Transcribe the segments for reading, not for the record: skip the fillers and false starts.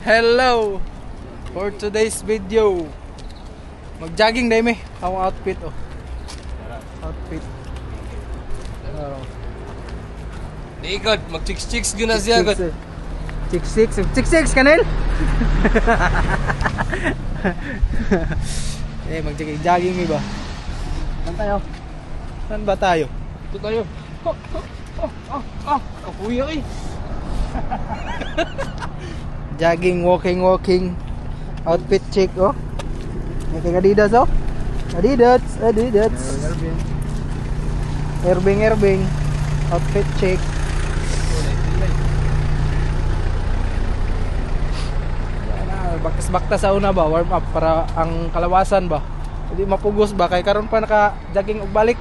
Hello! For today's video, mag-jogging dahil may akong outfit oh. Outfit. Di god, mag-chicks-chicks gina siya god. Chicks kanil? Eh, mag-jogging iba. Saan tayo? Saan ba tayo? Ito tayo. Kapuya eh. Jogging, walking. Outfit check oh. May kay Adidas oh. Adidas. Erbing. Outfit check. Baktas sa una ba, warm up para ang kalawasan ba. Hindi mapugos ba kay karon pa naka-jogging og balik.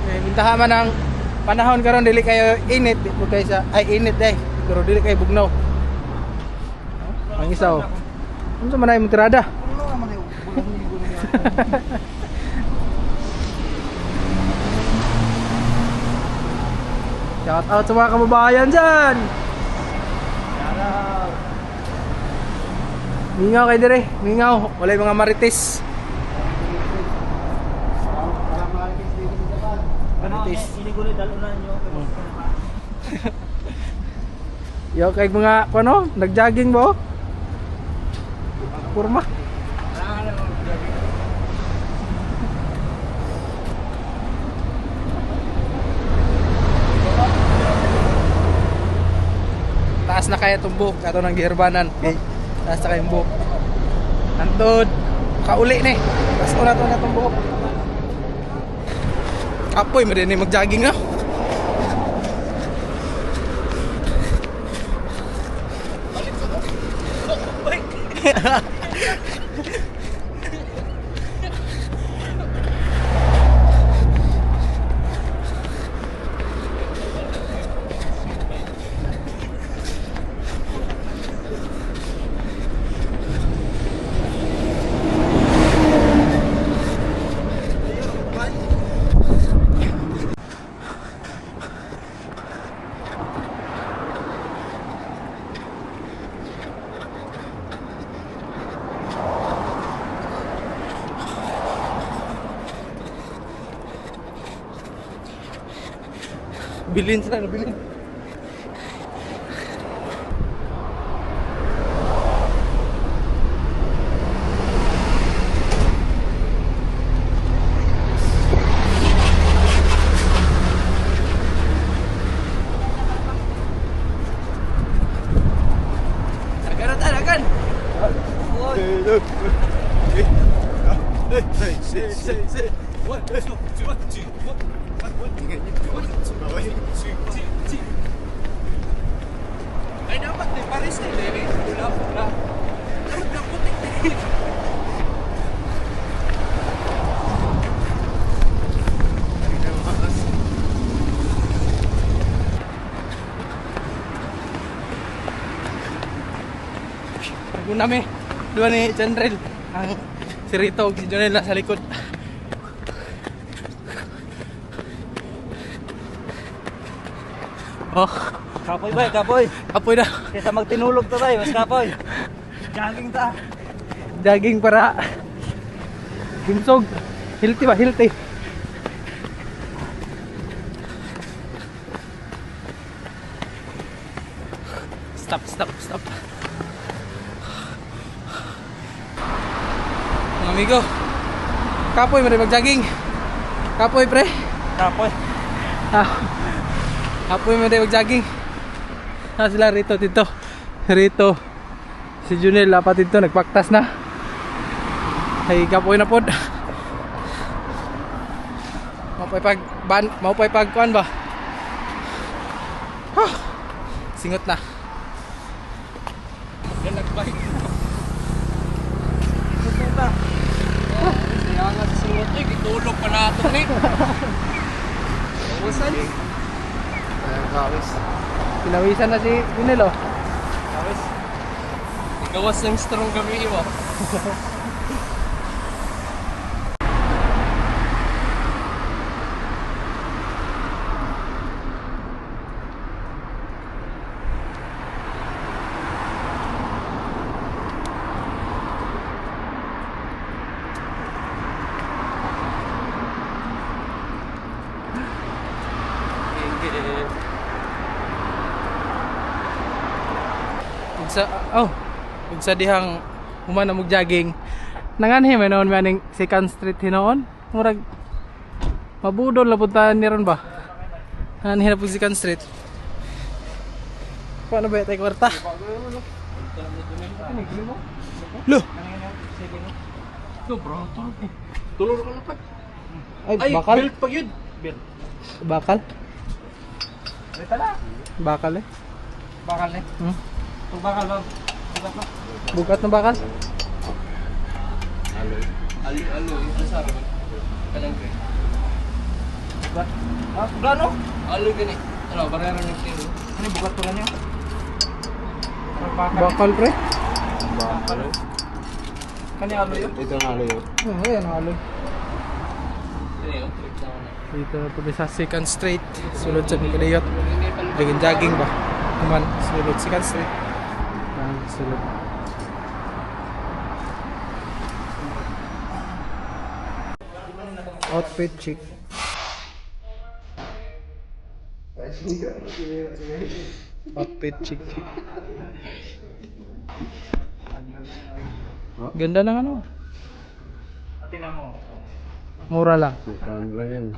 Eh mintaha man ang panahon karon dili kayo init, di po kayo sa ay init day. Pero dili kayo bugnaw. Ang isa oh. Unsa man ay mong tirada? Shout out sa mga kababayan dyan. Mingaw kayo dire, mingaw. Walay mga marites. Marites. Yo kay mga ano, nag-jogging ba? Kurma. Taas na kaya tumbok ato ng giherbanan. Okay. Taas na kayong buhok. Antod kauli ni. Taas ko na ito na itong buhok. Apoy, marinig mag-jogging na. Bilin sila, bilin. Agan. Say. What? Ay dapat din pares din eh. Pula. Dapat na putik din. Nami, dua ni Chandril. Ang si Rito, si Jonel nasa likod. Oh, Kapoy ba, kapoy? apoy na. Kaysa magtinulog to tayo, mas kapoy. Jogging ta. Jogging para ginsog. Healthy ba? Healthy. Stop. Mga amigo, kapoy mari mag-jogging. Kapoy pre. Kapoy. Kapoy mari mag-jogging. Sila Rito dito. Rito. Si Junel dapat dito nagpaktas na. Ay kapoy na pod. Maupay pagkuan ba? Singot na. Yan nagbike. Ito. Kaya nga sa singot eh, itulog pa natin eh. Uwasan eh. Kawis. Pinawisan na si Junel oh. Kawis. Gawas ng strong kami iwa. Sa dihang humana mog jogging. Nanganhi may noon maning second street hinoon. Murag mabudol la puntahan ni ron ba? Nanganhi na po second street. Paano ba tayo kwarta? Loh. Yo bro, tulog ka lapat. Ay, bakal. Belt pag yun. Belt. Bakal. Rita na. Bakal eh. Bakal eh. Pag bakal ba? Bukat na. Bukat na bakal. Aloy. Ito sa araw. Kanang gray. Gano? Aloy gani. Ano, barera ng tiro. Ano bukat pa niya? Bakal pre. Bakal. Kani alo yun? Ito ang aloy. Oh, ayan haloy. Ito yun. Trip na ako. Dito na po sa second street. Sulod sa Kadayot. Jogging ba? Naman, sulod second street. Sulod. Outfit chic. Outfit chic. Ganda ng ano. Tingnan mo. Mura lang. Saan lang yan?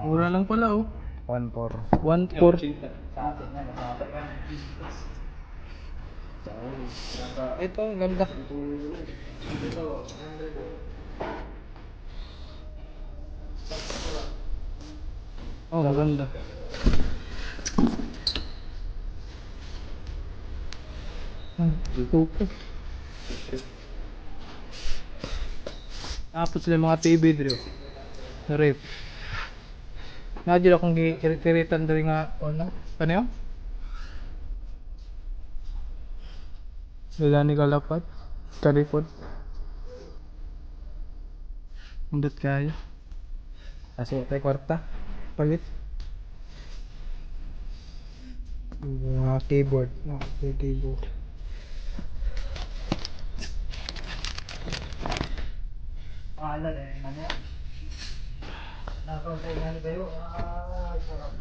Mura lang pala oh. 1-4. 1.4. Ito, ang ganda. Oh, maganda. Super. Tapos sila mga TV dito. Sa ref. Nadyo akong gitiritan diri nga ano? Ano yun? Wala ni kalapat. Karipod. Undot kayo. Kasi tayo kwarta. Palit. Mga keyboard. Mga keyboard. Pangalan eh. Ano yan? Nakakauntay nga ni kayo. Sarap.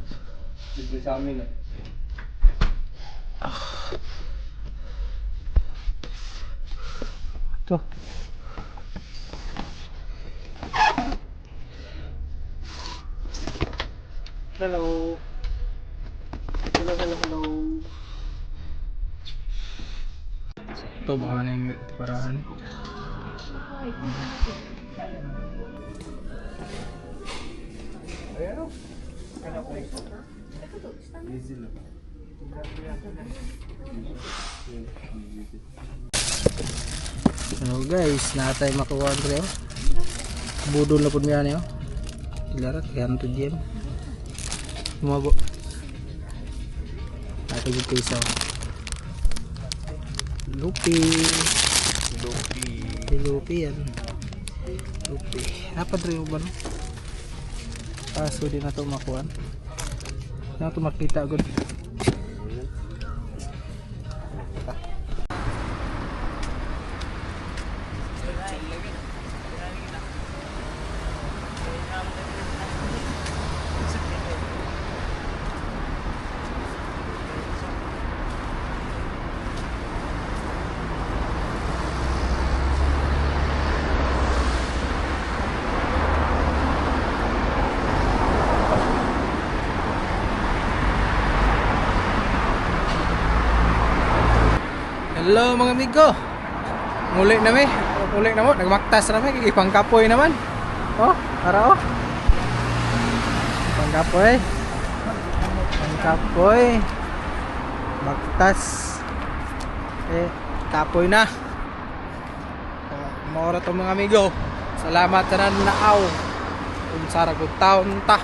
Libre sa amin eh. Ito. Hello. Hello. Ito baka na yung parahan. So guys, natay makuha ang treo. Budol na po niya niyo. Ilarat, kaya to GM. Umabo. Natay yung piso. Lupi yan. Lupi. Dapat rin ba no? Paso din na ito makuha. Na ito makita agad. Hello mga amigo. Muli na mo, nagmaktas na mi, ipang kapoy naman. Oh, para oh. Ipang kapoy. Maktas. Kapoy na. Maura to mga amigo. Salamat sa nanaaw. Kung sarag taon ta.